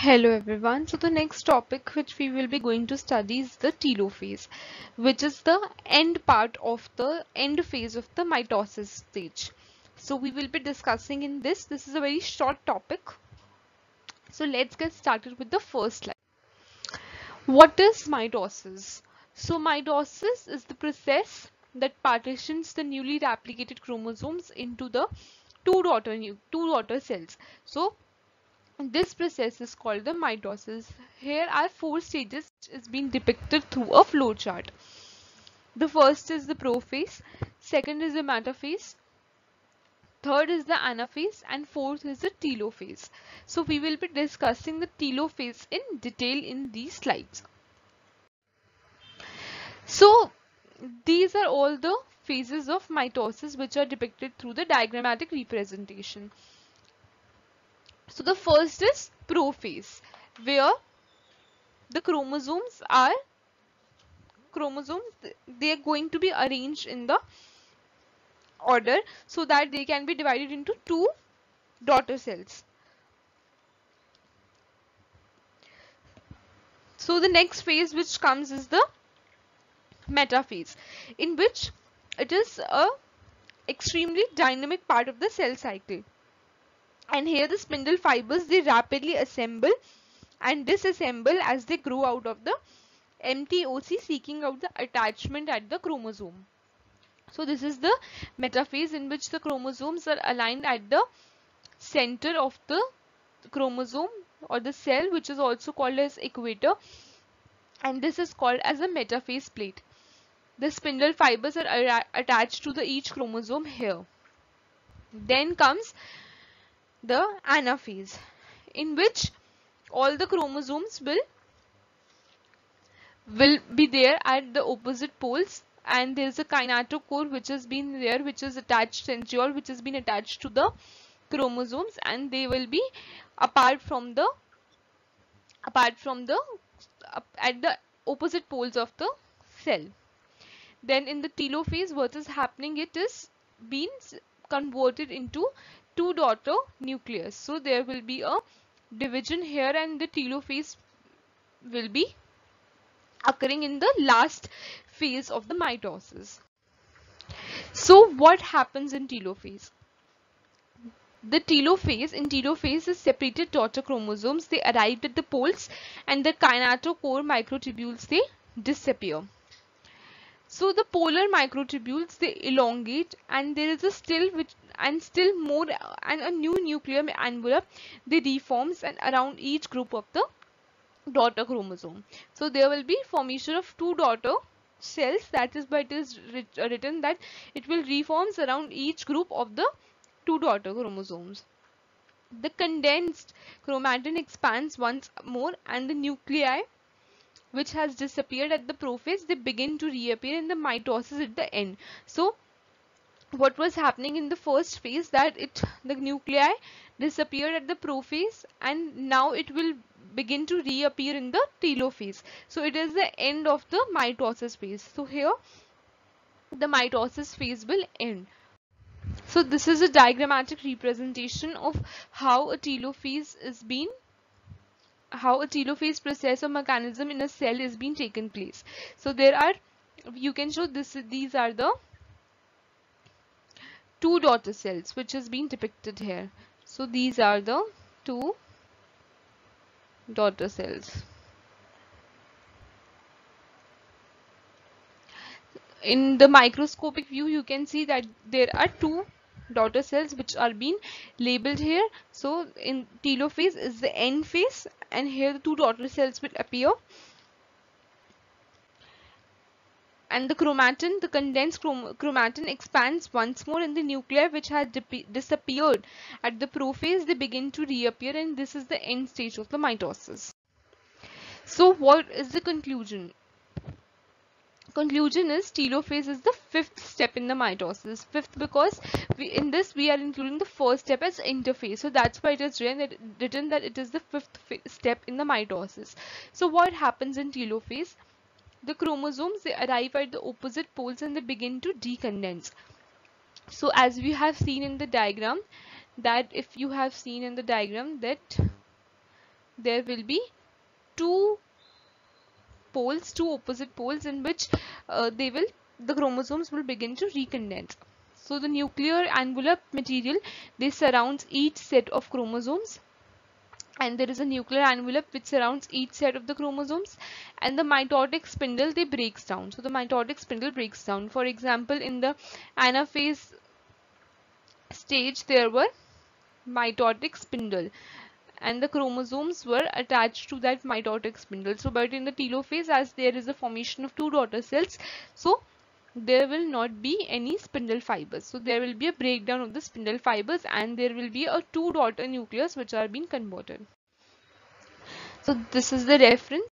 Hello everyone. So the next topic which we will be going to study is the telophase, which is the end part of the end phase of the mitosis stage. So we will be discussing in this. This is a very short topic. So let's get started with the first slide. What is mitosis? So mitosis is the process that partitions the newly replicated chromosomes into the two daughter cells. So this process is called the mitosis. Here are four stages which is being depicted through a flowchart. The first is the prophase, second is the metaphase, third is the anaphase, and fourth is the telophase. So we will be discussing the telophase in detail in these slides. So these are all the phases of mitosis which are depicted through the diagrammatic representation. So the first is prophase, where the chromosomes they are going to be arranged in the order so that they can be divided into two daughter cells. So the next phase which comes is the metaphase, in which it is a extremely dynamic part of the cell cycle, and here the spindle fibers they rapidly assemble and disassemble as they grow out of the MTOC, seeking out the attachment at the chromosome. So this is the metaphase, in which the chromosomes are aligned at the center of the chromosome or the cell, which is also called as equator, and this is called as a metaphase plate. The spindle fibers are attached to each chromosome here. Then comes the anaphase, in which all the chromosomes will be there at the opposite poles, and there is a kinetochore which has been there, which is attached centriole, which has been attached to the chromosomes, and they will be apart from the at the opposite poles of the cell. Then in the telophase, what is happening, it is being converted into two daughter nucleus. So there will be a division here, and the telophase will be occurring in the last phase of the mitosis. So what happens in telophase? In telophase is separated daughter chromosomes. They arrived at the poles, and the kinetochore microtubules they disappear. So the polar microtubules they elongate, and there is a still more and a new nuclear envelope they reforms and around each group of the daughter chromosome. So there will be formation of two daughter cells. That is why it is written that it will reforms around each group of the two daughter chromosomes. The condensed chromatin expands once more, and the nuclei which has disappeared at the prophase they begin to reappear in the mitosis at the end. So what was happening in the first phase, that the nuclei disappeared at the prophase, and now it will begin to reappear in the telophase. So it is the end of the mitosis phase. So here the mitosis phase will end. So this is a diagrammatic representation of how a telophase process or mechanism in a cell is being taken place. So you can show these are the two daughter cells which is being depicted here. So these are the two daughter cells. In the microscopic view, you can see that there are two daughter cells which are being labeled here. So in telophase is the end phase, and here the two daughter cells will appear, and the condensed chromatin expands once more, and the nuclei which had disappeared at the prophase they begin to reappear, and this is the end stage of the mitosis. So what is the conclusion? Conclusion is telophase is the fifth step in the mitosis. Fifth because in this we are including the first step as interphase. So that's why it is written that it is the fifth step in the mitosis. So what happens in telophase? The chromosomes they arrive at the opposite poles and they begin to decondense. So as we have seen in the diagram, that there will be two poles, two opposite poles, in which the chromosomes will begin to recondense. So the nuclear envelope material, they surrounds each set of chromosomes, and there is a nuclear envelope which surrounds each set of the chromosomes, and the mitotic spindle, they breaks down. So the mitotic spindle breaks down. For example, in the anaphase stage, there were mitotic spindle, and the chromosomes were attached to that mitotic spindle. So but in the telophase, as there is a formation of two daughter cells, so there will not be any spindle fibers. So there will be a breakdown of the spindle fibers, and there will be a two daughter nucleus which are being converted. So this is the reference.